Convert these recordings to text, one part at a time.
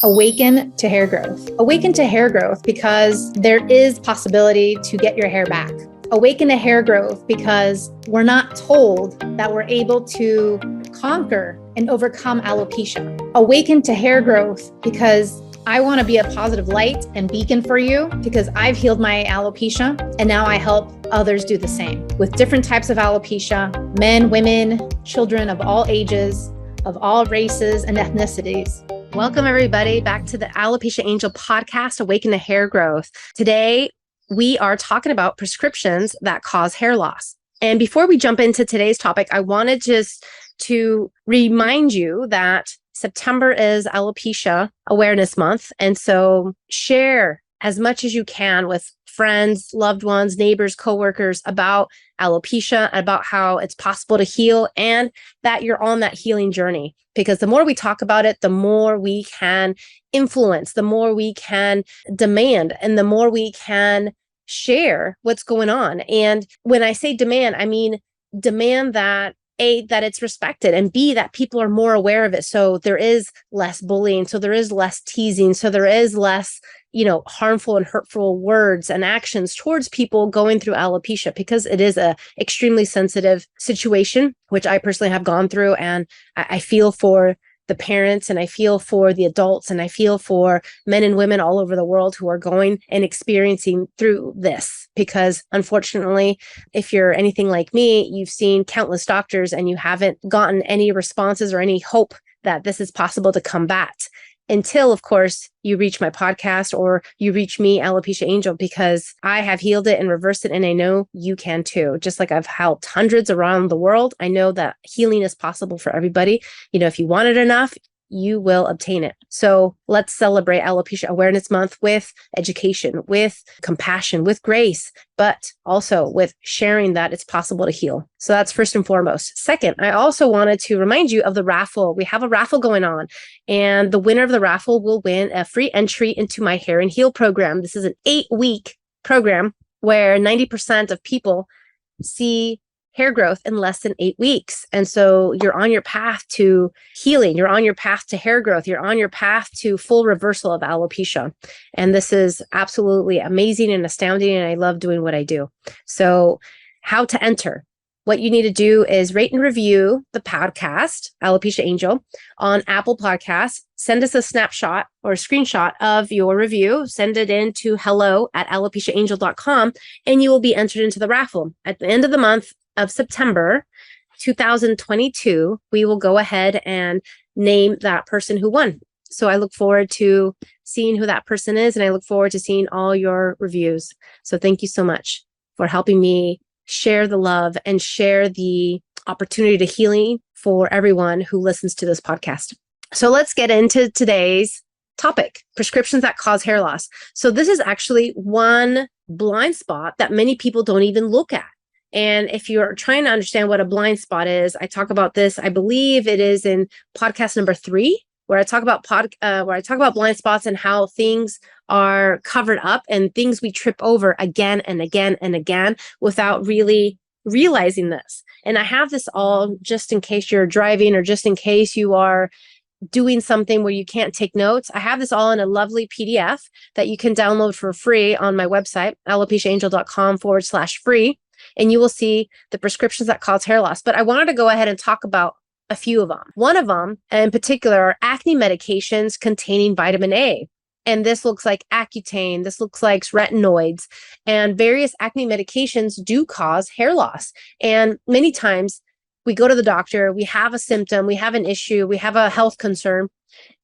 Awaken to hair growth. Awaken to hair growth because there is possibility to get your hair back. Awaken to hair growth because we're not told that we're able to conquer and overcome alopecia. Awaken to hair growth because I want to be a positive light and beacon for you because I've healed my alopecia and now I help others do the same with different types of alopecia, men, women, children of all ages, of all races and ethnicities. Welcome everybody back to the Alopecia Angel podcast, Awaken to Hair Growth. Today, we are talking about prescriptions that cause hair loss. And before we jump into today's topic, I wanted just to remind you that September is Alopecia Awareness Month. And so share as much as you can with friends, loved ones, neighbors, coworkers about alopecia, about how it's possible to heal and that you're on that healing journey. Because the more we talk about it, the more we can influence, the more we can demand, and the more we can share what's going on. And when I say demand, I mean demand that A, that it's respected, and B, that people are more aware of it. So there is less bullying. So there is less teasing. So there is less, harmful and hurtful words and actions towards people going through alopecia, because it is a extremely sensitive situation, which I personally have gone through. And I feel for the parents, and I feel for the adults, and I feel for men and women all over the world who are going and experiencing through this. Because unfortunately, if you're anything like me, you've seen countless doctors and you haven't gotten any responses or any hope that this is possible to combat until, of course, you reach my podcast or you reach me, Alopecia Angel, because I have healed it and reversed it. And I know you can too. Just like I've helped hundreds around the world, I know that healing is possible for everybody. If you want it enough, you will obtain it. So let's celebrate Alopecia Awareness Month with education, with compassion, with grace, but also with sharing that it's possible to heal. So that's first and foremost. Second, I also wanted to remind you of the raffle. We have a raffle going on, and the winner of the raffle will win a free entry into my Hair and Heal program. This is an 8-week program where 90% of people see hair growth in less than 8 weeks. And so you're on your path to healing. You're on your path to hair growth. You're on your path to full reversal of alopecia. And this is absolutely amazing and astounding. And I love doing what I do. So how to enter? What you need to do is rate and review the podcast, Alopecia Angel, on Apple Podcasts. Send us a snapshot or a screenshot of your review. Send it in to hello@alopeciaangel.com, and you will be entered into the raffle. At the end of the month of September 2022, we will go ahead and name that person who won. So I look forward to seeing who that person is, and I look forward to seeing all your reviews. So thank you so much for helping me share the love and share the opportunity to healing for everyone who listens to this podcast. So let's get into today's topic, prescriptions that cause hair loss. So this is actually one blind spot that many people don't even look at. And if you're trying to understand what a blind spot is, I talk about this, I believe it is in podcast number 3, where I talk about blind spots and how things are covered up and things we trip over again and again and again without really realizing this. And I have this all just in case you're driving or just in case you are doing something where you can't take notes. I have this all in a lovely PDF that you can download for free on my website, alopeciaangel.com/free. And you will see the prescriptions that cause hair loss. But I wanted to go ahead and talk about a few of them. One of them in particular are acne medications containing vitamin A. And this looks like Accutane, this looks like retinoids, and various acne medications do cause hair loss. And many times we go to the doctor, we have a symptom, we have an issue, we have a health concern,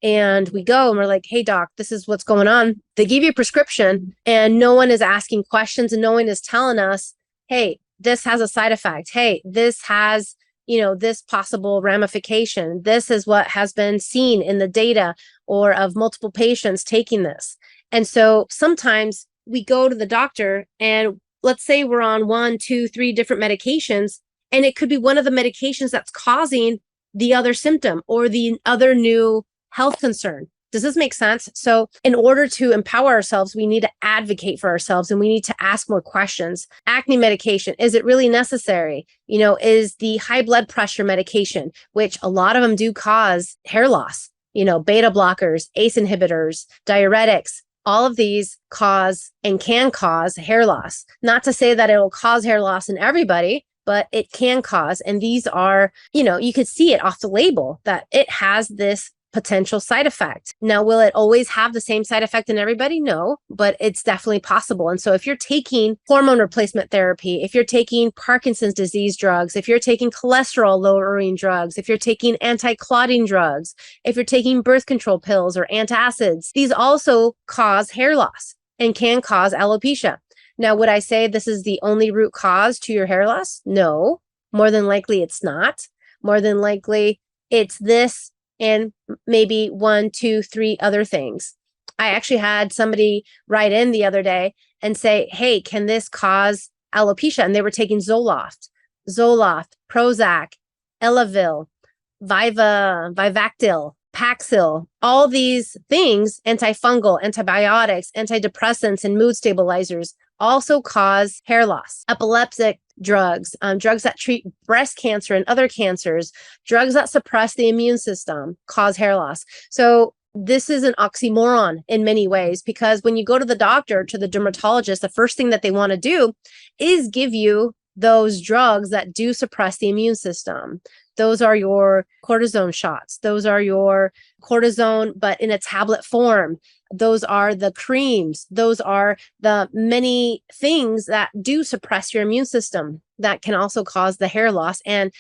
and we go and we're like, hey doc, this is what's going on. They give you a prescription and no one is asking questions and no one is telling us, hey, this has a side effect. Hey, this has, this possible ramification. This is what has been seen in the data or of multiple patients taking this. And so sometimes we go to the doctor and let's say we're on 1, 2, 3 different medications, and it could be one of the medications that's causing the other symptom or the other new health concern. Does this make sense? So in order to empower ourselves, we need to advocate for ourselves and we need to ask more questions. Acne medication, is it really necessary? Is the high blood pressure medication, which a lot of them do cause hair loss. beta blockers, ACE inhibitors, diuretics. All of these cause and can cause hair loss. Not to say that it will cause hair loss in everybody, but it can cause. And these are, you could see it off the label that it has this potential side effect. Now, will it always have the same side effect in everybody? No, but it's definitely possible. And so if you're taking hormone replacement therapy, if you're taking Parkinson's disease drugs, if you're taking cholesterol lowering drugs, if you're taking anti-clotting drugs, if you're taking birth control pills or antacids, these also cause hair loss and can cause alopecia. Now, would I say this is the only root cause to your hair loss? No, more than likely it's not. More than likely it's this and maybe 1, 2, 3 other things. I actually had somebody write in the other day and say, hey, can this cause alopecia? And they were taking Zoloft, Prozac, Elavil, Vivactil, Paxil, all these things, antifungal, antibiotics, antidepressants, and mood stabilizers also cause hair loss. Epileptic drugs, drugs that treat breast cancer and other cancers, drugs that suppress the immune system cause hair loss. So this is an oxymoron in many ways, because when you go to the doctor, to the dermatologist, the first thing that they want to do is give you those drugs that do suppress the immune system. Those are your cortisone shots. Those are your cortisone, but in a tablet form. Those are the creams. Those are the many things that do suppress your immune system that can also cause the hair loss and,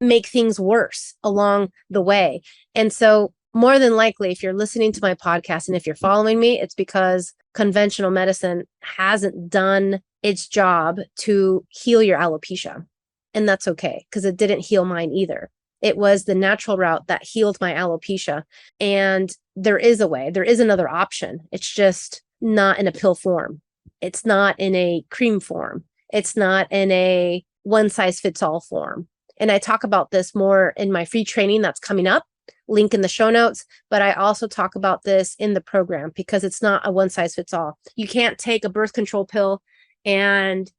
make things worse along the way. And so more than likely, if you're listening to my podcast and if you're following me, it's because conventional medicine hasn't done its job to heal your alopecia. And that's okay, because it didn't heal mine either. It was the natural route that healed my alopecia. And there is a way, there is another option. It's just not in a pill form. It's not in a cream form. It's not in a one size fits all form. And I talk about this more in my free training that's coming up, link in the show notes. But I also talk about this in the program because it's not a one size fits all. You can't take a birth control pill and,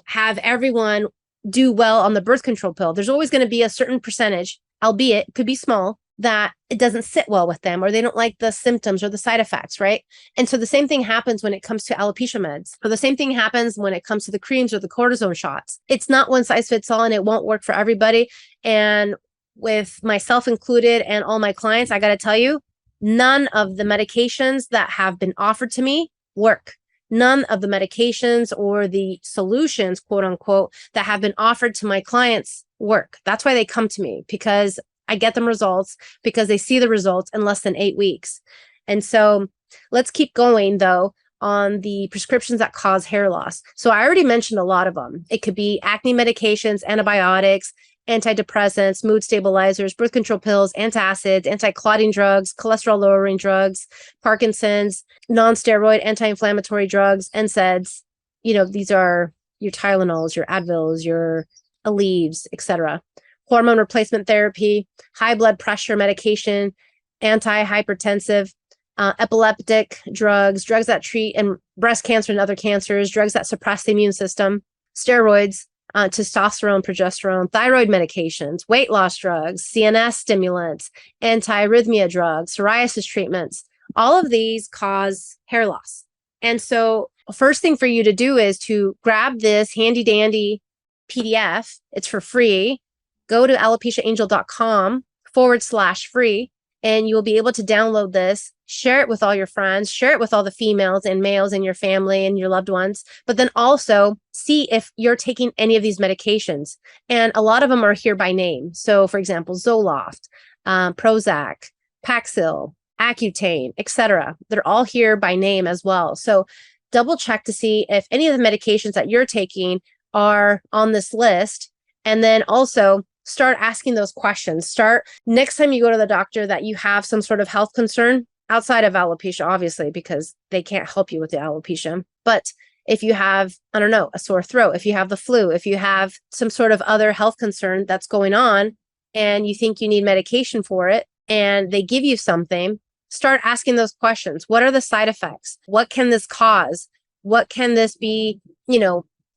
have everyone do well on the birth control pill. There's always going to be a certain percentage, albeit it could be small, that it doesn't sit well with them, or they don't like the symptoms or the side effects, right? And so the same thing happens when it comes to alopecia meds, or the same thing happens when it comes to the creams or the cortisone shots. It's not one size fits all, and it won't work for everybody. And with myself included and all my clients, I got to tell you, none of the medications that have been offered to me work. None of the medications or the solutions, quote unquote, that have been offered to my clients work. That's why they come to me, because I get them results, because they see the results in less than 8 weeks. And so let's keep going though on the prescriptions that cause hair loss. So I already mentioned a lot of them. It could be acne medications, antibiotics, antidepressants, mood stabilizers, birth control pills, antacids, anti-clotting drugs, cholesterol lowering drugs, Parkinson's, non-steroid anti-inflammatory drugs, NSAIDs. These are your Tylenols, your Advils, your Aleve, etc. Hormone replacement therapy, high blood pressure medication, anti-hypertensive, epileptic drugs, drugs that treat and breast cancer and other cancers, drugs that suppress the immune system, steroids, testosterone, progesterone, thyroid medications, weight loss drugs, CNS stimulants, anti-arrhythmia drugs, psoriasis treatments. All of these cause hair loss. And so first thing for you to do is to grab this handy dandy PDF. It's for free. Go to alopeciaangel.com/free, and you will be able to download this, share it with all your friends, share it with all the females and males in your family and your loved ones, but then also see if you're taking any of these medications. And a lot of them are here by name. So for example, Zoloft, Prozac, Paxil, Accutane, etc. They're all here by name as well. So double check to see if any of the medications that you're taking are on this list. And then also start asking those questions. Start next time you go to the doctor that you have some sort of health concern outside of alopecia, obviously, because they can't help you with the alopecia. But if you have, I don't know, a sore throat, if you have the flu, if you have some sort of other health concern that's going on and you think you need medication for it and they give you something, start asking those questions. What are the side effects? What can this cause? What can this be?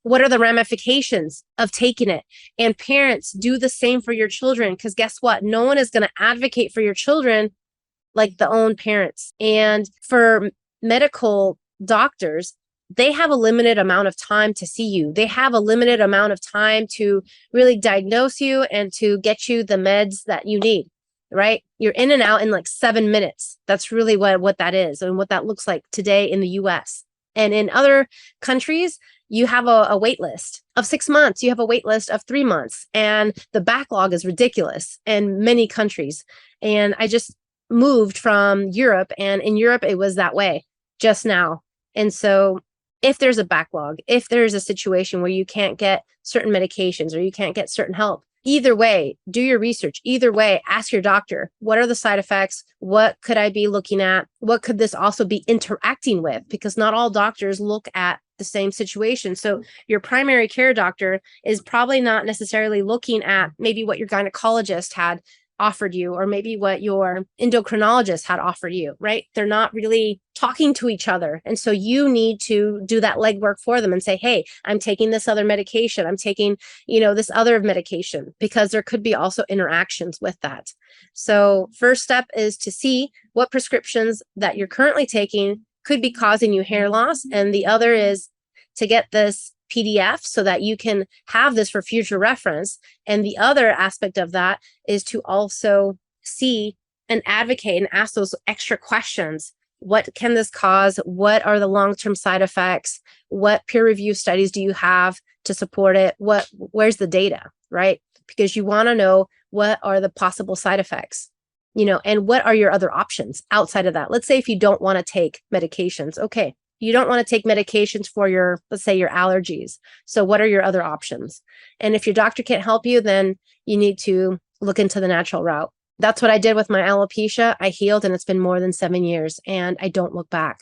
What are the ramifications of taking it? And parents, do the same for your children, because guess what? No one is going to advocate for your children like the own parents. And for medical doctors, they have a limited amount of time to see you. They have a limited amount of time to really diagnose you and to get you the meds that you need, right? You're in and out in like 7 minutes. That's really what that is and what that looks like today in the US. And in other countries, you have a wait list of 6 months. You have a wait list of 3 months. And the backlog is ridiculous in many countries. And I just moved from Europe, and in Europe, it was that way just now. And so if there's a backlog, if there's a situation where you can't get certain medications or you can't get certain help, either way, do your research. Either way, ask your doctor, what are the side effects? What could I be looking at? What could this also be interacting with? Because not all doctors look at the same situation. So your primary care doctor is probably not necessarily looking at maybe what your gynecologist had offered you, or maybe what your endocrinologist had offered you, right? They're not really talking to each other. And so you need to do that legwork for them and say, hey, I'm taking this other medication. I'm taking, this other medication, because there could be also interactions with that. So first step is to see what prescriptions that you're currently taking could be causing you hair loss. And the other is to get this PDF so that you can have this for future reference. And the other aspect of that is to also see and advocate and ask those extra questions. What can this cause? What are the long-term side effects? What peer review studies do you have to support it? Where's the data, right? Because you want to know what are the possible side effects, and what are your other options outside of that? Let's say if you don't want to take medications, okay. You don't want to take medications for let's say your allergies. So what are your other options? And if your doctor can't help you, then you need to look into the natural route. That's what I did with my alopecia. I healed, and it's been more than 7 years, and I don't look back.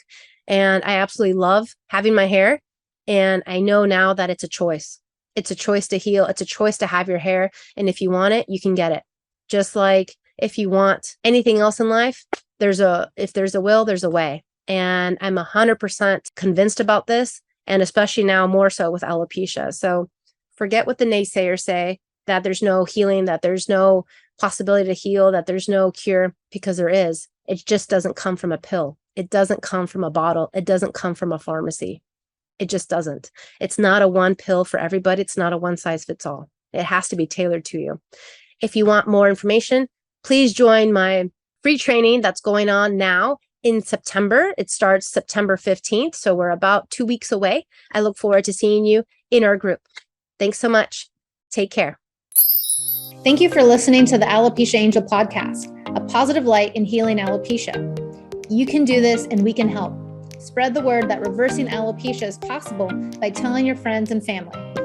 And I absolutely love having my hair. And I know now that it's a choice. It's a choice to heal. It's a choice to have your hair. And if you want it, you can get it. Just like if you want anything else in life, if there's a will, there's a way. And I'm 100% convinced about this, and especially now more so with alopecia. So forget what the naysayers say, that there's no healing, that there's no possibility to heal, that there's no cure, because there is. It just doesn't come from a pill. It doesn't come from a bottle. It doesn't come from a pharmacy. It just doesn't. It's not a one pill for everybody. It's not a one size fits all. It has to be tailored to you. If you want more information, please join my free training that's going on now in September. It starts September 15th. So we're about 2 weeks away. I look forward to seeing you in our group. Thanks so much. Take care. Thank you for listening to the Alopecia Angel podcast, a positive light in healing alopecia. You can do this, and we can help. Spread the word that reversing alopecia is possible by telling your friends and family.